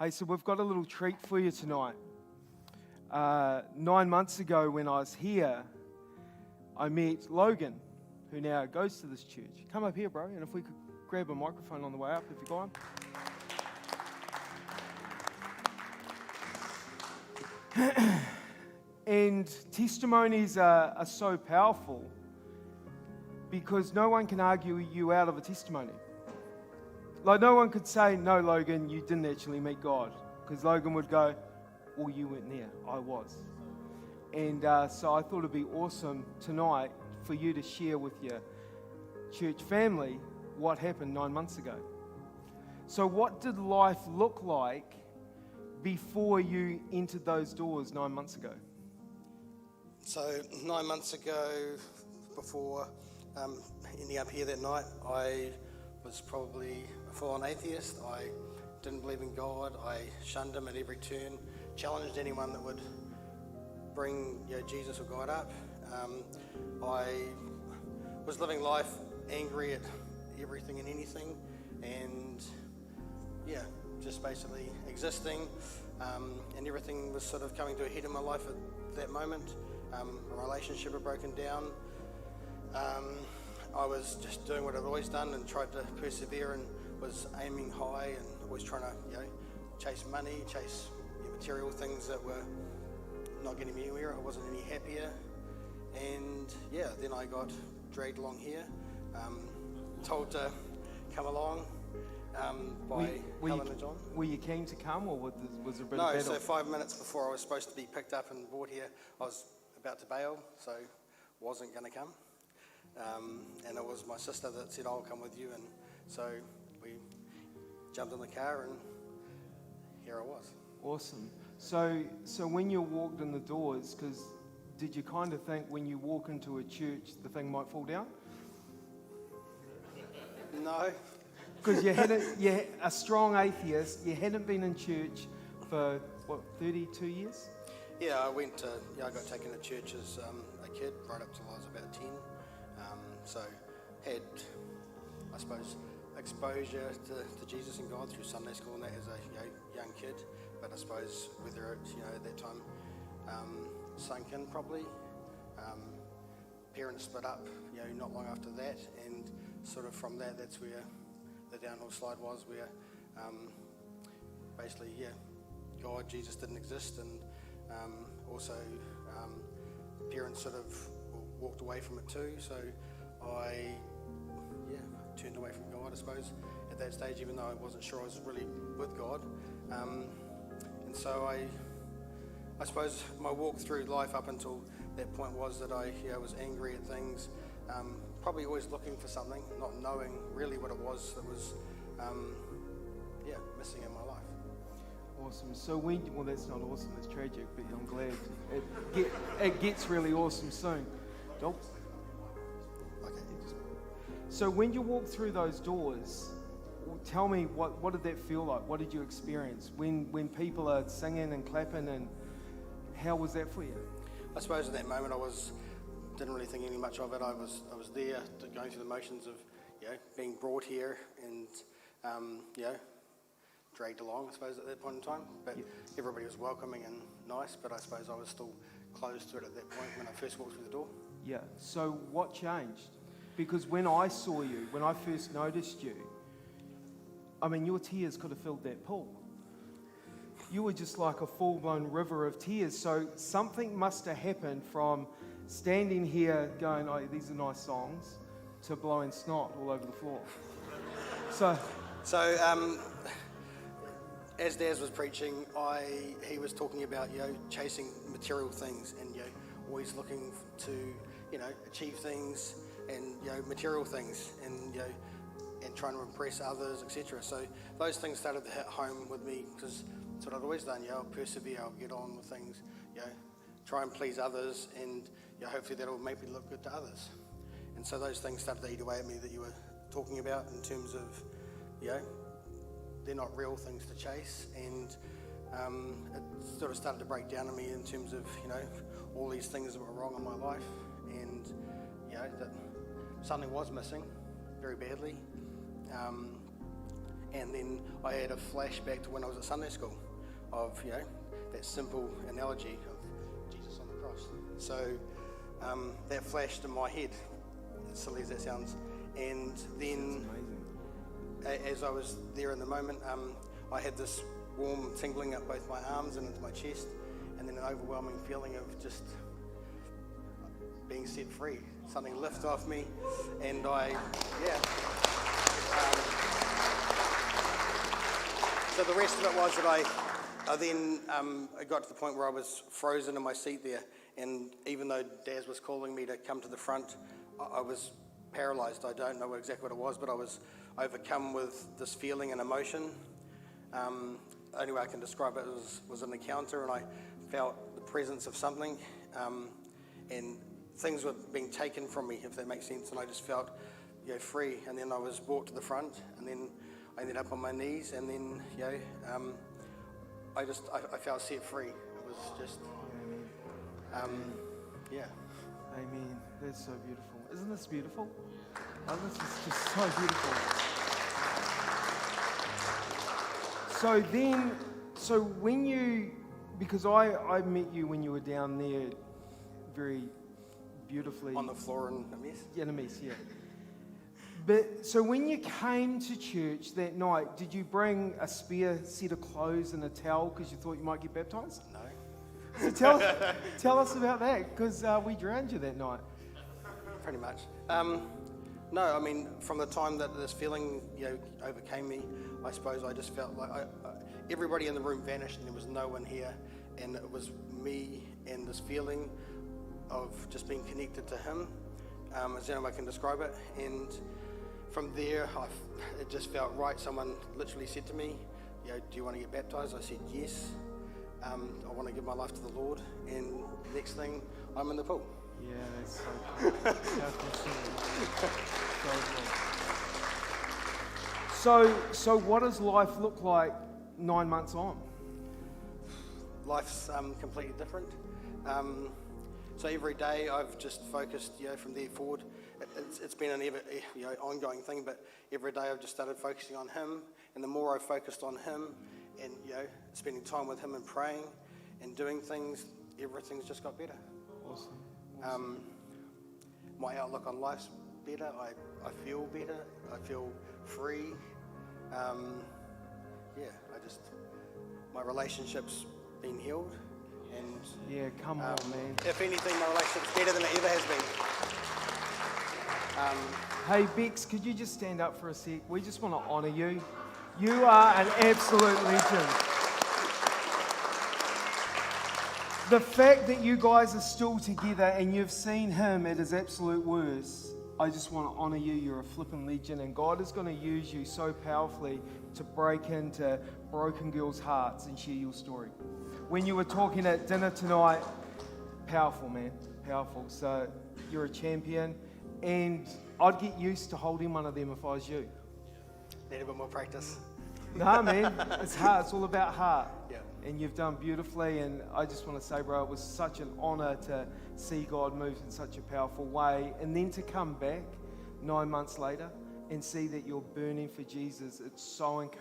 Hey, so we've got a little treat for you tonight. 9 months ago when I was here, I met Logan, who now goes to this church. Come up here, bro, and if we could grab a microphone on the way up, if you got one. And testimonies are so powerful because no one can argue you out of a testimony. Like, no one could say, no, Logan, you didn't actually meet God. Because Logan would go, well, you weren't there. I was. And so I thought it'd be awesome tonight for you to share with your church family what happened 9 months ago. So what did life look like before you entered those doors 9 months ago? So 9 months ago, before ending up here that night, I was probably a full-on atheist. I didn't believe in God. I shunned him at every turn, challenged anyone that would bring Jesus or God up. I was living life angry at everything and anything, and just basically existing, and everything was sort of coming to a head in my life at that moment. My relationship had broken down. I was just doing what I'd always done and tried to persevere and was aiming high and always trying to, chase money, chase material things that were not getting me anywhere. I wasn't any happier. And then I got dragged along here, told to come along by Helen and John. Were you keen to come, or was there a bit of No, battle? so 5 minutes before I was supposed to be picked up and brought here, I was about to bail, so wasn't going to come. And it was my sister that said, I'll come with you, and so we jumped in the car and here I was. Awesome. So when you walked in the doors, because did you kind of think when you walk into a church the thing might fall down? No. Because you're a strong atheist, you hadn't been in church for, 32 years? Yeah, I got taken to church as a kid, right up till I was about 10. So had, I suppose, exposure to Jesus and God through Sunday school and that as a young kid. But I suppose whether it, at that time sunk in probably. Parents split up, not long after that, and sort of from that, that's where the downhill slide was, where basically, God, Jesus didn't exist, and also parents sort of walked away from it too. So I turned away from God, I suppose, at that stage, even though I wasn't sure I was really with God. And so I suppose my walk through life up until that point was that I was angry at things, probably always looking for something, not knowing really what it was that was missing in my life. Awesome. So well, that's not awesome, that's tragic, but I'm glad it gets really awesome soon. Dope. Okay. So when you walk through those doors, tell me what did that feel like? What did you experience when people are singing and clapping, and how was that for you? I suppose in that moment didn't really think any much of it. I was there going through the motions of being brought here and dragged along, I suppose, at that point in time. But everybody was welcoming and nice, but I suppose I was still closed to it at that point when I first walked through the door. Yeah. So what changed? Because when I saw you, when I first noticed you, I mean, your tears could have filled that pool. You were just like a full-blown river of tears. So something must have happened from standing here going, oh, these are nice songs, to blowing snot all over the floor. So as Daz was preaching, he was talking about chasing material things and always looking to achieve things and material things and and trying to impress others, etc. So those things started to hit home with me because that's what I'd always done. I'll persevere, I'll get on with things, try and please others, and hopefully that'll make me look good to others. And so those things started to eat away at me that you were talking about in terms of, they're not real things to chase, and it sort of started to break down on me in terms of, all these things that were wrong in my life, and, that something was missing very badly. And then I had a flashback to when I was at Sunday school of, that simple analogy of Jesus on the cross. So that flashed in my head, as silly as that sounds. And then as I was there in the moment, I had this warm tingling up both my arms and into my chest, and then an overwhelming feeling of just being set free. Something lifted off me, and so the rest of it was that I then I got to the point where I was frozen in my seat there, and even though Daz was calling me to come to the front, I was paralysed. I don't know exactly what it was, but I was overcome with this feeling and emotion. Only way I can describe it was an encounter, and I felt the presence of something, and things were being taken from me, if that makes sense, and I just felt free. And then I was brought to the front, and then I ended up on my knees, and then I felt set free. It was just Amen. That's so beautiful. Isn't this beautiful? Oh, this is just so beautiful. So when you, because I met you when you were down there very beautifully. On the floor in a mess? Yeah, in a mess, yeah. But so when you came to church that night, did you bring a spare set of clothes and a towel because you thought you might get baptized? No. So tell us about that, because we drowned you that night. Pretty much. No, I mean, from the time that this feeling, overcame me, I suppose I just felt like everybody in the room vanished and there was no one here, and it was me and this feeling of just being connected to Him, as the only way I can describe it. And from there, it just felt right. Someone literally said to me, do you want to get baptized? I said yes. I want to give my life to the Lord, and next thing, I'm in the pool. Yeah, that's so cool. So cool. So what does life look like 9 months on? Life's completely different. So every day I've just focused, from there forward. It's been an ever, ongoing thing, but every day I've just started focusing on Him, and the more I've focused on Him, and spending time with Him and praying and doing things, everything's just got better. Awesome. My outlook on life's better. I feel better. I feel free. My relationship's been healed, and yeah, come on, man. If anything, my relationship's better than it ever has been. Hey, Bex, could you just stand up for a sec? We just want to honour you. You are an absolute legend. The fact that you guys are still together and you've seen Him at His absolute worst, I just want to honour you. You're a flipping legend, and God is going to use you so powerfully to break into broken girls' hearts and share your story. When you were talking at dinner tonight, powerful, man, powerful. So you're a champion, and I'd get used to holding one of them if I was you. Need a bit more practice. No, man, it's hard. It's all about heart. Yeah. And you've done beautifully, and I just want to say, bro, it was such an honour to see God move in such a powerful way, and then to come back 9 months later and see that you're burning for Jesus. It's so encouraging.